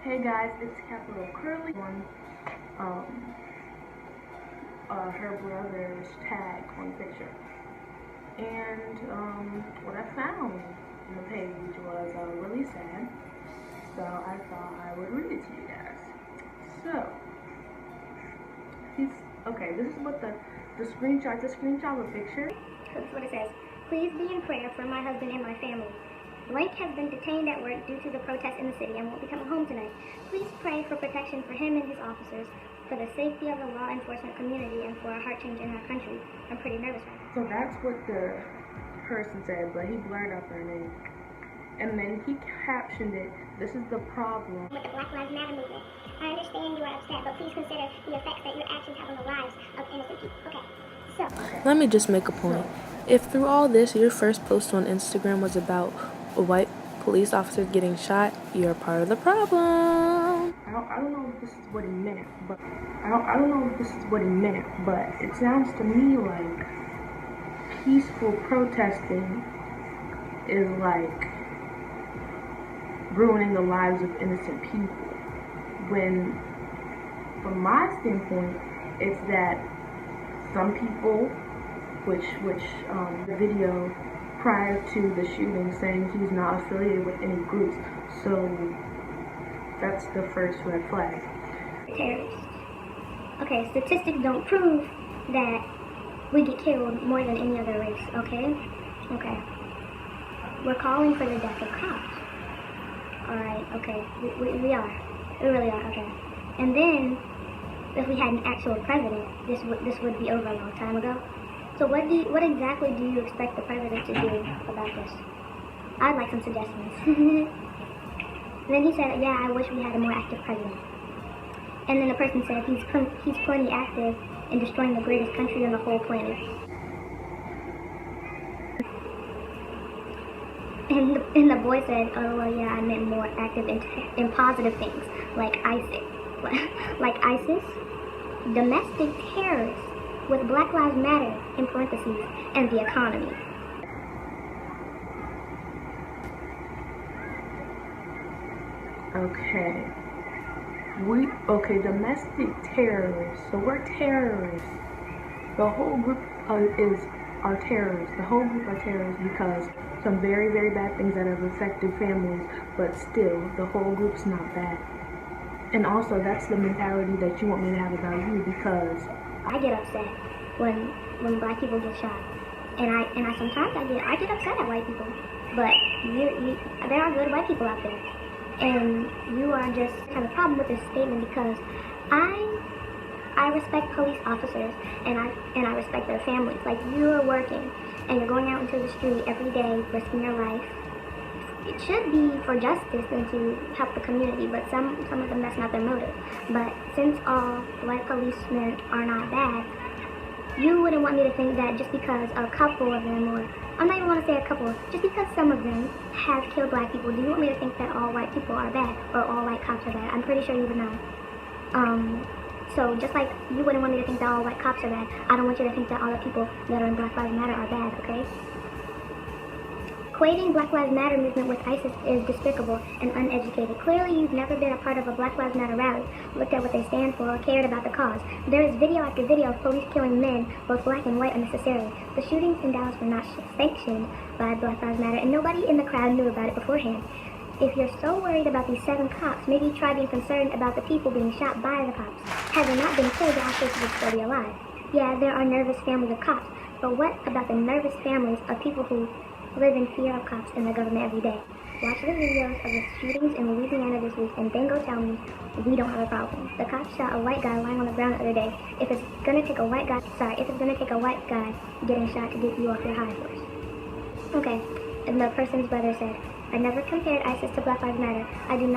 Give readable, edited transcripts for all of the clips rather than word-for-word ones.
Hey guys, it's CapitolCurly on her brother's tag on the picture. And what I found on the page was really sad. So I thought I would read it to you guys. So okay, this is what the screenshot of a picture. This is what it says. Please be in prayer for my husband and my family. Blank has been detained at work due to the protests in the city and won't be coming home tonight. Please pray for protection for him and his officers, for the safety of the law enforcement community, and for a heart change in our country. I'm pretty nervous right now. So that's what the person said, but he blurred out their name. And then he captioned it, "This is the problem with the Black Lives Matter movement. I understand you are upset, but please consider the effects that your actions have on the lives of innocent people." Okay. Let me just make a point. If through all this your first post on Instagram was about a white police officer getting shot, you're part of the problem. I don't know if this is what he meant, but I don't know if this is what he meant, but it sounds to me like peaceful protesting is like ruining the lives of innocent people. When, from my standpoint, it's that some people, which the video prior to the shooting saying he's not affiliated with any groups, so that's the first red flag. Terrorists. Okay, statistics don't prove that we get killed more than any other race, okay? Okay. We're calling for the death of cops. Alright, okay. We are. We really are, okay. And then, if we had an actual president, this would be over a long time ago. So what exactly do you expect the president to do about this? I'd like some suggestions. And then he said, yeah, I wish we had a more active president. And then the person said he's plenty active in destroying the greatest country on the whole planet. And the boy said, oh well, yeah, I meant more active in positive things, like ISIS. Like ISIS, domestic terrorists, with Black Lives Matter in parentheses, and the economy. Okay, domestic terrorists. So we're terrorists. The whole group are terrorists. The whole group are terrorists because some very, very bad things that have affected families, but still, the whole group's not bad. And also, that's the mentality that you want me to have about you, because I get upset when black people get shot, and I sometimes I get upset at white people, but there are good white people out there, and you are just have a problem with this statement because I respect police officers and I respect their families. Like, you are working and you're going out into the street every day risking your life. It should be for justice and to help the community, but some of them, that's not their motive. But since all white policemen are not bad, you wouldn't want me to think that just because a couple of them, or I'm not even want to say a couple, just because some of them have killed black people, do you want me to think that all white people are bad or all white cops are bad? I'm pretty sure you would know. So just like you wouldn't want me to think that all white cops are bad, I don't want you to think that all the people that are in Black Lives Matter are bad, okay? Equating Black Lives Matter movement with ISIS is despicable and uneducated. Clearly, you've never been a part of a Black Lives Matter rally, looked at what they stand for, or cared about the cause. There is video after video of police killing men, both black and white, unnecessarily. The shootings in Dallas were not sanctioned by Black Lives Matter, and nobody in the crowd knew about it beforehand. If you're so worried about these 7 cops, maybe try being concerned about the people being shot by the cops. Had they not been killed, the officers would still be alive. Yeah, there are nervous families of cops, but what about the nervous families of people who live in fear of cops and the government every day? Watch the videos of the shootings in Louisiana this week and then go tell me we don't have a problem. The cops shot a white guy lying on the ground the other day. If it's gonna take a white guy getting shot to get you off your high horse. Okay, and the person's brother said, I never compared ISIS to Black Lives Matter. I do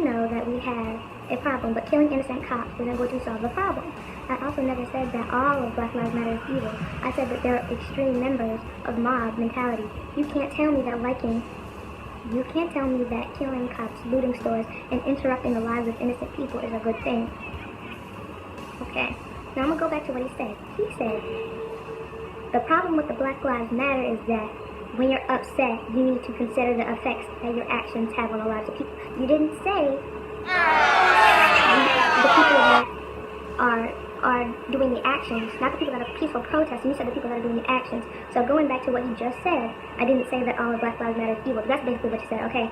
know that we have a problem, but killing innocent cops isn't going to solve the problem. I also never said that all of Black Lives Matter is evil. I said that there are extreme members of mob mentality. You can't tell me that killing cops, looting stores, and interrupting the lives of innocent people is a good thing. Okay, now I'm going to go back to what he said. He said, the problem with the Black Lives Matter is that when you're upset, you need to consider the effects that your actions have on the lives of people. You didn't say The people that are doing the actions, not the people that are peaceful protesting. You said the people that are doing the actions. So going back to what you just said, I didn't say that all of Black Lives Matter is evil. That's basically what you said. Okay.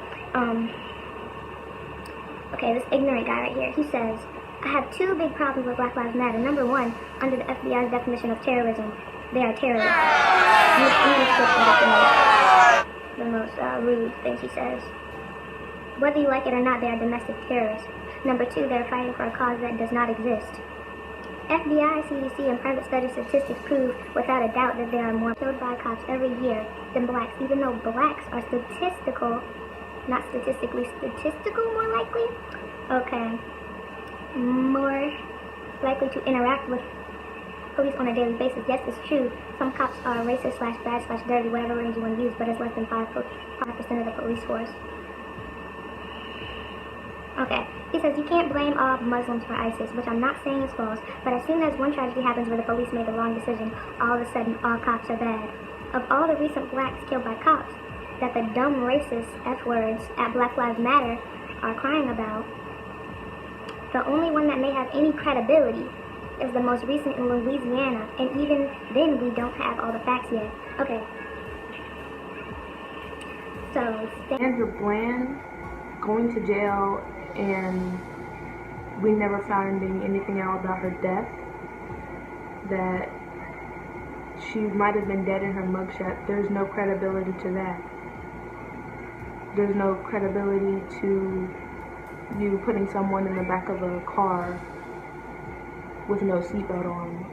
Okay, this ignorant guy right here, he says, I have two big problems with Black Lives Matter. Number one, under the FBI's definition of terrorism, they are terrorists. I'm going to skip the most rude things he says. Whether you like it or not, they are domestic terrorists. Number two, they're fighting for a cause that does not exist. FBI, CDC, and private study statistics prove without a doubt that there are more killed by cops every year than blacks, even though blacks are not statistically statistical, more likely? Okay. More likely to interact with police on a daily basis. Yes, it's true. Some cops are racist / bad / dirty, whatever range you want to use, but it's less than 5% of the police force. Okay, he says you can't blame all Muslims for ISIS, which I'm not saying is false, but as soon as one tragedy happens where the police made the wrong decision, all of a sudden all cops are bad. Of all the recent blacks killed by cops that the dumb racist F-words at Black Lives Matter are crying about, the only one that may have any credibility is the most recent in Louisiana, and even then we don't have all the facts yet. Okay. So, Sandra Bland going to jail, and we never found anything out about her death, that she might have been dead in her mugshot. There's no credibility to that. There's no credibility to you putting someone in the back of a car with no seatbelt on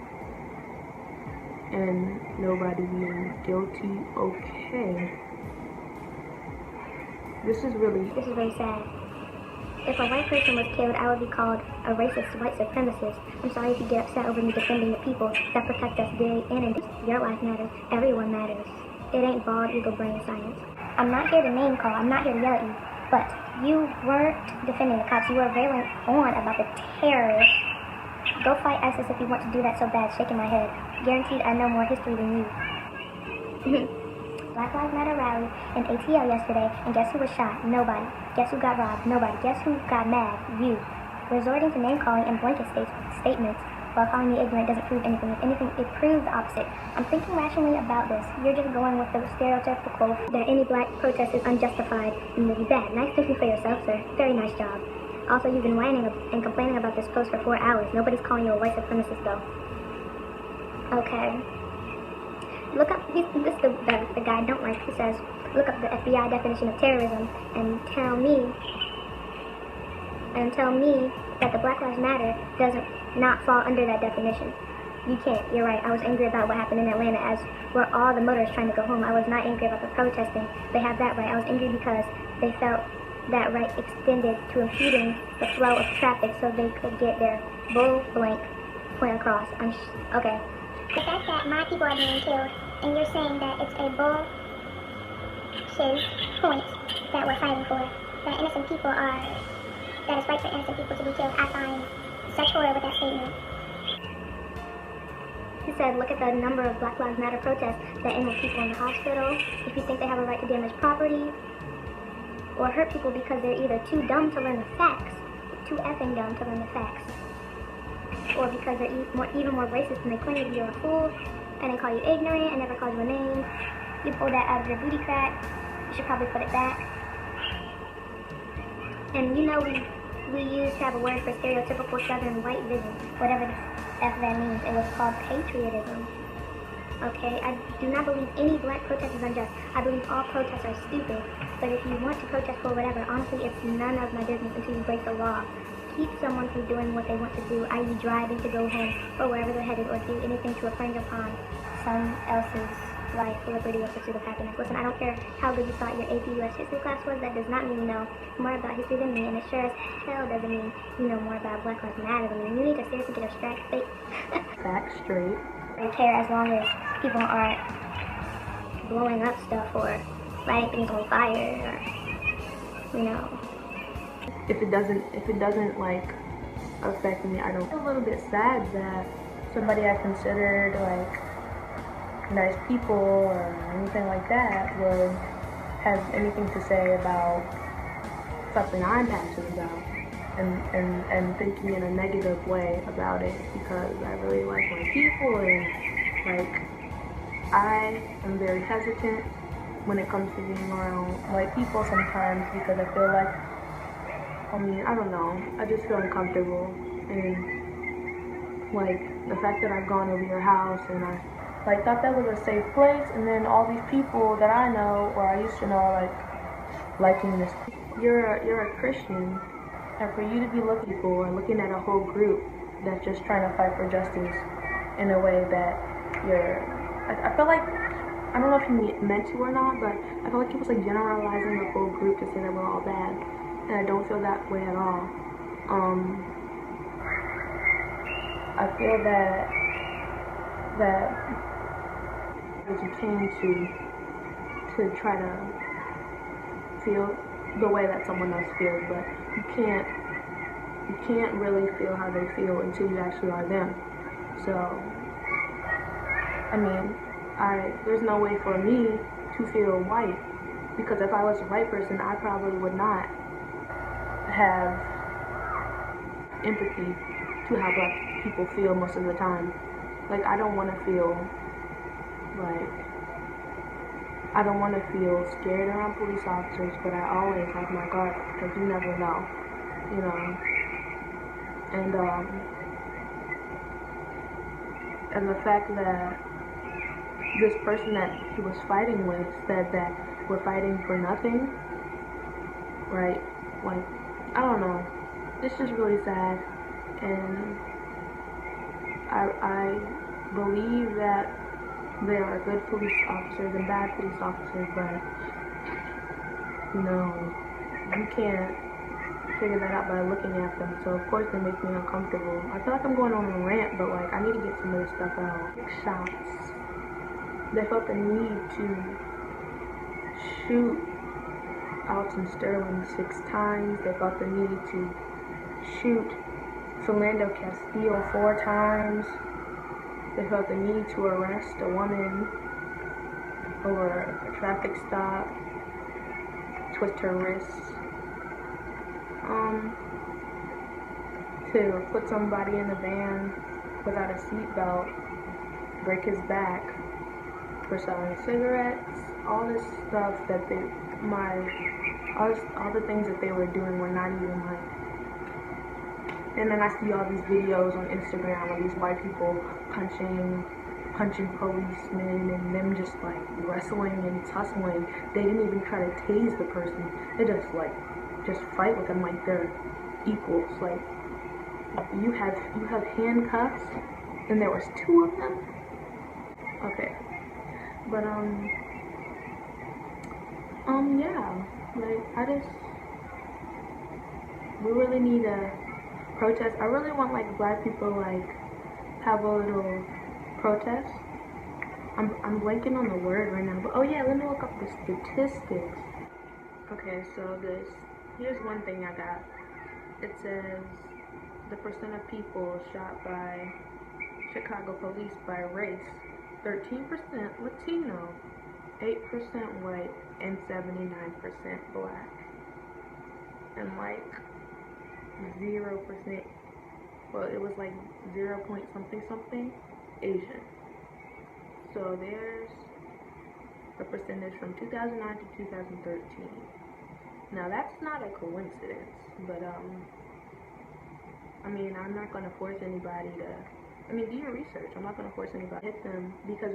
and nobody being guilty. Okay. This is really sad. If a white person was killed, I would be called a racist white supremacist. I'm sorry if you get upset over me defending the people that protect us day in and day. Your life matters. Everyone matters. It ain't bald eagle brain science. I'm not here to name call. I'm not here to yell at you. But you weren't defending the cops. You were railing on about the terrorists. Go fight ISIS if you want to do that so bad. Shaking my head. Guaranteed I know more history than you. Black Lives Matter rally in ATL yesterday, and guess who was shot? Nobody. Guess who got robbed? Nobody. Guess who got mad? You. Resorting to name-calling and blanket statements while calling me ignorant doesn't prove anything. If anything, it proves the opposite. I'm thinking rationally about this. You're just going with the stereotypical that any black protest is unjustified and will be bad. Nice thinking for yourself, sir. Very nice job. Also, you've been whining and complaining about this post for 4 hours. Nobody's calling you a white supremacist, though. Okay. Look up, the guy I don't like, he says, look up the FBI definition of terrorism and tell me that the Black Lives Matter doesn't not fall under that definition. You can't, you're right. I was angry about what happened in Atlanta, as were all the motorists trying to go home. I was not angry about the protesting. They have that right. I was angry because they felt that right extended to impeding the flow of traffic so they could get their bull blank point across. Okay. The fact that my people are being killed, and you're saying that it's a bullshit point that we're fighting for, that innocent people that it's right for innocent people to be killed, I find such horror with that statement. He said, look at the number of Black Lives Matter protests that end with people in the hospital. If you think they have a right to damage property or hurt people because they're either too dumb to learn the facts, too effing dumb to learn the facts, or because they're even more racist than they claim to be, you're a fool, and they call you ignorant and never call you a name. You pulled that out of your booty crack. You should probably put it back. And you know we used to have a word for stereotypical Southern white vision, whatever the F that means. It was called patriotism. Okay, I do not believe any black protest is unjust. I believe all protests are stupid. But if you want to protest for whatever, honestly, it's none of my business until you break the law. Keep someone from doing what they want to do, i.e. driving to go home or wherever they're headed, or do anything to infringe upon someone else's life, liberty, or pursuit of happiness. Listen, I don't care how good you thought your AP US history class was, that does not mean you know more about history than me, and it sure as hell doesn't mean you know more about Black Lives Matter than me. You need to seriously get your facts straight. I care as long as people aren't blowing up stuff or lighting things on fire, or, you know. If it doesn't like affect me, I don't feel a little bit sad that somebody I considered like nice people or anything like that would have anything to say about something I'm passionate about. and thinking in a negative way about it, because I really like my people, and like I am very hesitant when it comes to being around white people sometimes, because I feel like, I don't know, I just feel uncomfortable. And like the fact that I've gone over your house and I like thought that was a safe place, and then all these people that I know or I used to know are like liking this. You're a Christian, and for you to be looking at a whole group that's just trying to fight for justice in a way that I feel like, I don't know if you meant to or not, but I feel like it was like generalizing the whole group to say that we're all bad, and I don't feel that way at all. I feel that you came to try to feel the way that someone else feels, but you can't really feel how they feel until you actually are them. So, there's no way for me to feel white, because if I was a white person, I probably would not have empathy to how black people feel most of the time. Like, I don't want to feel scared around police officers, but I always have my guard, because you never know, you know. And the fact that this person that he was fighting with said that we're fighting for nothing, right? Like, I don't know. It's just really sad. And I believe that there are good police officers and bad police officers, but no, you can't figure that out by looking at them. So of course they make me uncomfortable. I feel like I'm going on a rant, but like I need to get some of this stuff out. Shots. They felt the need to shoot Alton Sterling 6 times. They felt the need to shoot Philando Castile 4 times. They felt the need to arrest a woman over a traffic stop, twist her wrists, to put somebody in a van without a seatbelt, break his back for selling cigarettes. All this stuff that all the things that they were doing were not even like. And then I see all these videos on Instagram of these white people punching policemen and them just like wrestling and tussling. They didn't even try to tase the person. They just fight with them like they're equals. Like you have handcuffs, and there was 2 of them. Okay, but yeah, like we really need a protest. I really want like black people like have a little protest. I'm blanking on the word right now, but oh yeah, let me look up the statistics. Okay, so here's one thing I got. It says the percent of people shot by Chicago police by race: 13% Latino, 8% white, and 79% black, and like 0%, well, it was like 0 point something Asian. So there's the percentage from 2009 to 2013. Now that's not a coincidence, but I'm not gonna force anybody to. Do your research. I'm not gonna force anybody to hit them, because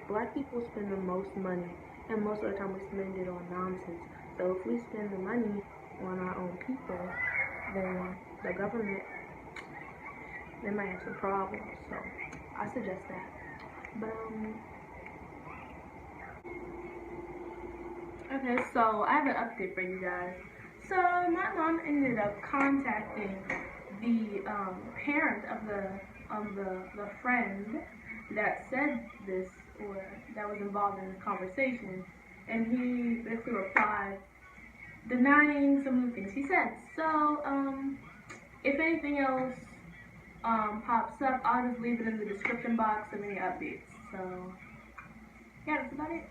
black people spend the most money, and most of the time we spend it on nonsense. So if we spend the money on our own people, then the government, they might have some problems. So I suggest that. But okay, so I have an update for you guys. So my mom ended up contacting the parent of the friend that said this, or that was involved in this conversation, and he basically replied denying some of the things he said. So if anything else pops up, I'll just leave it in the description box of any updates. So yeah, that's about it.